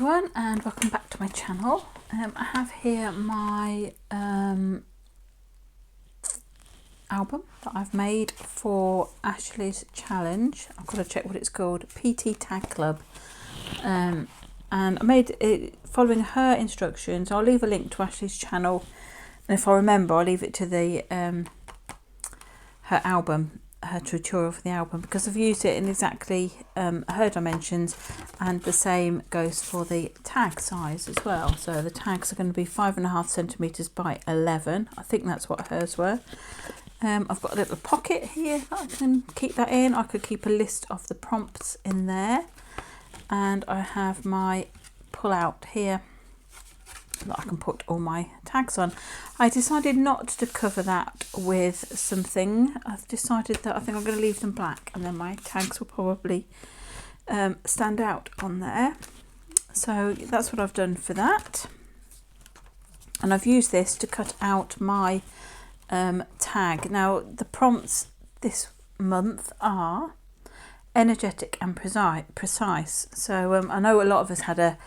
everyone, and welcome back to my channel. I have here my album that I've made for Ashley's challenge. I've got to check what it's called, PTTagClub, and I made it following her instructions. I'll leave a link to Ashley's channel, and if I remember I'll leave it to the her album, her tutorial for the album, because I've used it in exactly her dimensions, and the same goes for the tag size as well. So the tags are going to be 5.5 centimeters by 11. I think that's what hers were. I've got a little pocket here that I can keep that in. I could keep a list of the prompts in there, and I have my pull out here that I can put all my tags on. I decided not to cover that with something. I've decided that I think I'm going to leave them black, and then my tags will probably stand out on there. So that's what I've done for that, and I've used this to cut out my tag. Now the prompts this month are energetic and precise. So I know a lot of us had a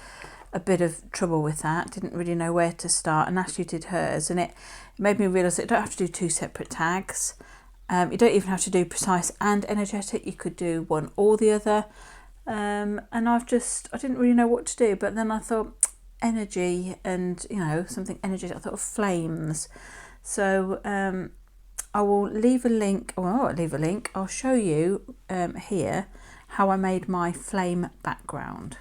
bit of trouble with that, didn't really know where to start, and Ashley did hers, and it made me realise that you don't have to do two separate tags. You don't even have to do precise and energetic, you could do one or the other. And I didn't really know what to do, but then I thought energy and, you know, something energetic, I thought of flames. So I will leave a link, I'll show you here how I made my flame background.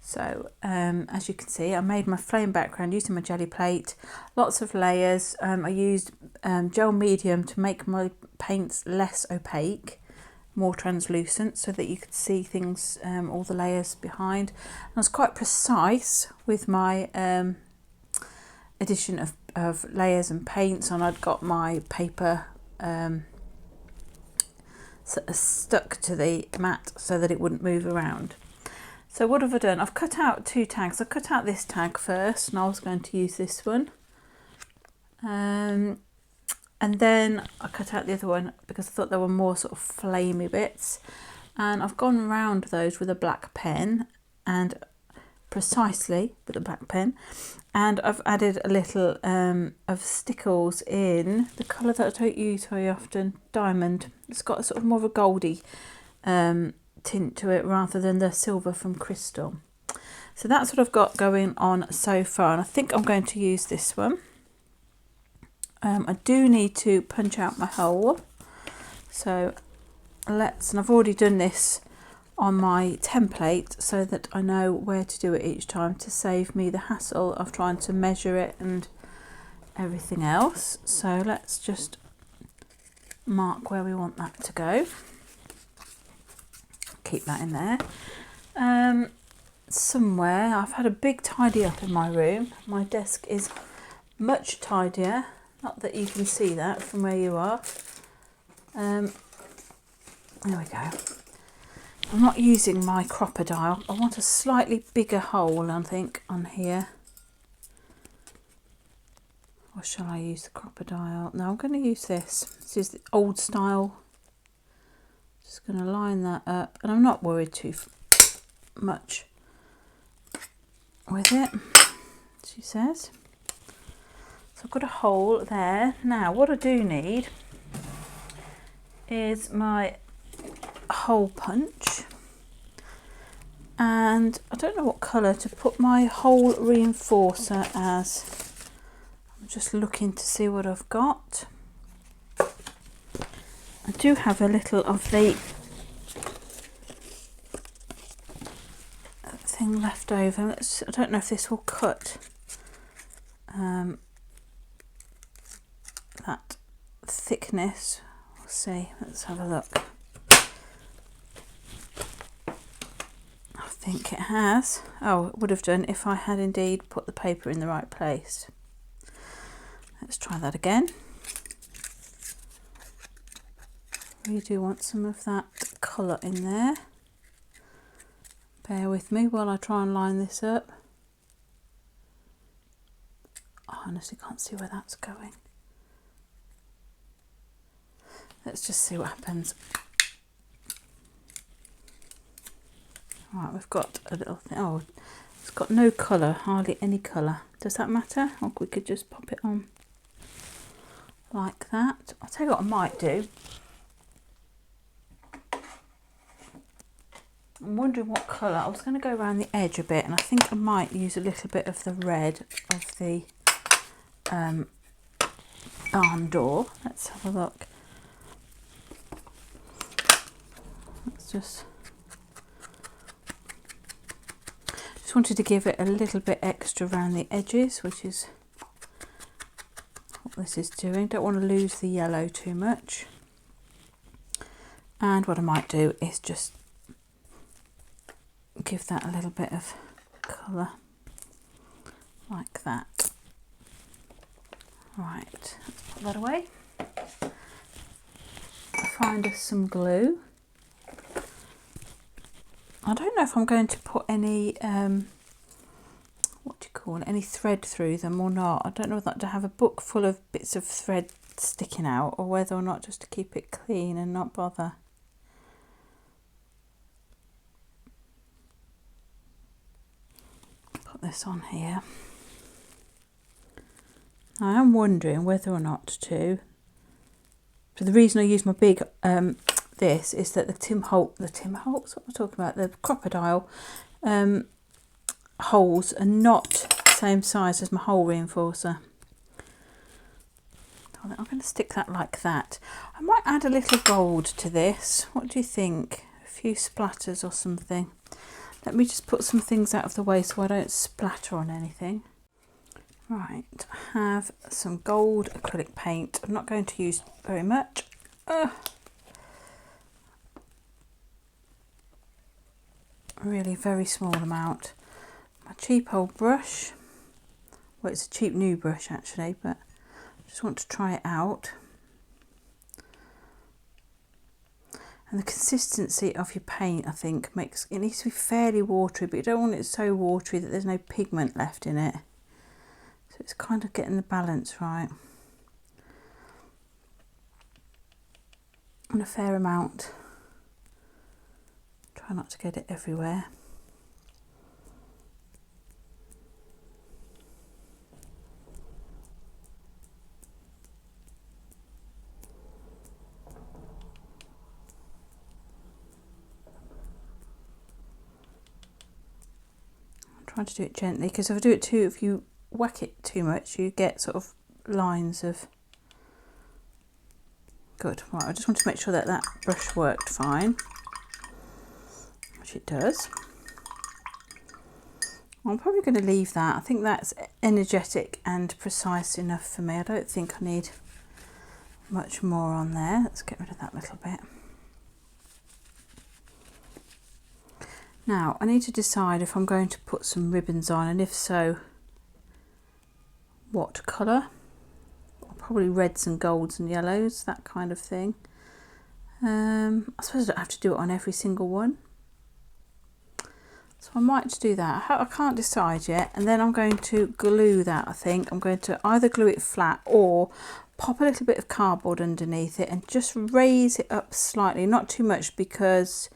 So as you can see, I made my flame background using my jelly plate, lots of layers. I used gel medium to make my paints less opaque, more translucent, so that you could see things, all the layers behind. And I was quite precise with my addition of layers and paints, and I'd got my paper stuck to the mat so that it wouldn't move around. So what have I done? I've cut out two tags. I cut out this tag first, and I was going to use this one. And then I cut out the other one because I thought there were more sort of flamey bits. And I've gone around those with a black pen, and precisely with a black pen. And I've added a little of stickles in the colour that I don't use very often, diamond. It's got a sort of more of a goldy tint to it rather than the silver from Crystal. So that's what I've got going on so far, and I think I'm going to use this one. I do need to punch out my hole, so and I've already done this on my template so that I know where to do it each time to save me the hassle of trying to measure it and everything else. So let's just mark where we want that to go. Keep that in there. Somewhere I've had a big tidy up in my room. My desk is much tidier. Not that you can see that from where you are. There we go. I'm not using my crocodile. I want a slightly bigger hole, I think, on here. Or shall I use the crocodile? No, I'm going to use this. This is the old style. Just going to line that up. And I'm not worried too much with it, she says. So I've got a hole there. Now, what I do need is my hole punch, and I don't know what colour to put my hole reinforcer as. I'm just looking to see what I've got. I do have a little of the thing left over. I don't know if this will cut that thickness. We'll see. Let's have a look. I think it has. Oh, it would have done if I had indeed put the paper in the right place. Let's try that again. We do want some of that colour in there. Bear with me while I try and line this up. I honestly can't see where that's going. Let's just see what happens. Right, we've got a little thing. Oh, it's got no colour, hardly any colour. Does that matter? Or we could just pop it on like that. I'll tell you what I might do. I'm wondering what colour. I was going to go around the edge a bit, and I think I might use a little bit of the red of the barn door. Let's have a look. Let's just wanted to give it a little bit extra around the edges, which is what this is doing. Don't want to lose the yellow too much. And what I might do is just give that a little bit of colour like that. Right, let's put that away. Find us some glue. I don't know if I'm going to put any, what do you call it, any thread through them or not. I don't know whether to have a book full of bits of thread sticking out, or whether or not just to keep it clean and not bother. Put this on here. I am wondering whether or not to. So the reason I use my big this is that the Tim Holtz, what am I talking about? The crocodile holes are not the same size as my hole reinforcer. I'm going to stick that like that. I might add a little gold to this. What do you think? A few splatters or something. Let me just put some things out of the way so I don't splatter on anything. Right, I have some gold acrylic paint. I'm not going to use very much. Really very small amount. My cheap old brush. Well, it's a cheap new brush actually, but I just want to try it out. And the consistency of your paint, I think, makes it needs to be fairly watery, but you don't want it so watery that there's no pigment left in it. So it's kind of getting the balance right. and a fair amount. Try not to get it everywhere. Try to do it gently, because if I do it too, if you whack it too much, you get sort of lines of. Good. Right, I just want to make sure that that brush worked fine, which it does. I'm probably going to leave that. I think that's energetic and precise enough for me. I don't think I need much more on there. Let's get rid of that little bit. Now, I need to decide if I'm going to put some ribbons on, and if so, what colour. Probably reds and golds and yellows, that kind of thing. I suppose I don't have to do it on every single one. So I might do that. I can't decide yet. And then I'm going to glue that, I think. I'm going to either glue it flat or pop a little bit of cardboard underneath it and just raise it up slightly. Not too much, because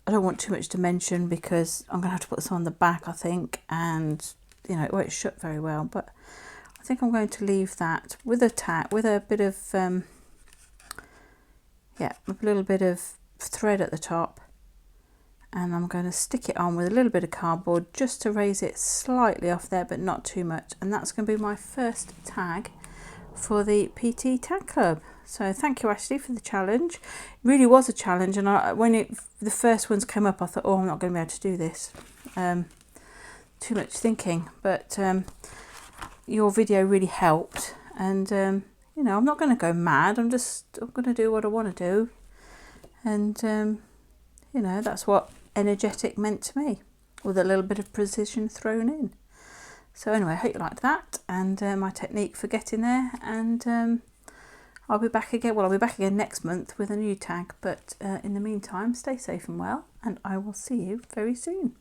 I don't want too much dimension, because I'm going to have to put some on the back, I think, and you know, it won't shut very well. But I think I'm going to leave that with a tack, with a bit of a little bit of thread at the top, and I'm going to stick it on with a little bit of cardboard just to raise it slightly off there, but not too much. And that's going to be my first tag for the PT Tag Club. So thank you, Ashley, for the challenge. It really was a challenge, and when the first ones came up, I thought, oh, I'm not going to be able to do this. Too much thinking, but your video really helped, and you know, I'm not going to go mad. I'm going to do what I want to do, and you know, that's what energetic meant to me, with a little bit of precision thrown in. So anyway, I hope you liked that, and my technique for getting there, and I'll be back again. Well, I'll be back again next month with a new tag, but in the meantime, stay safe and well, and I will see you very soon.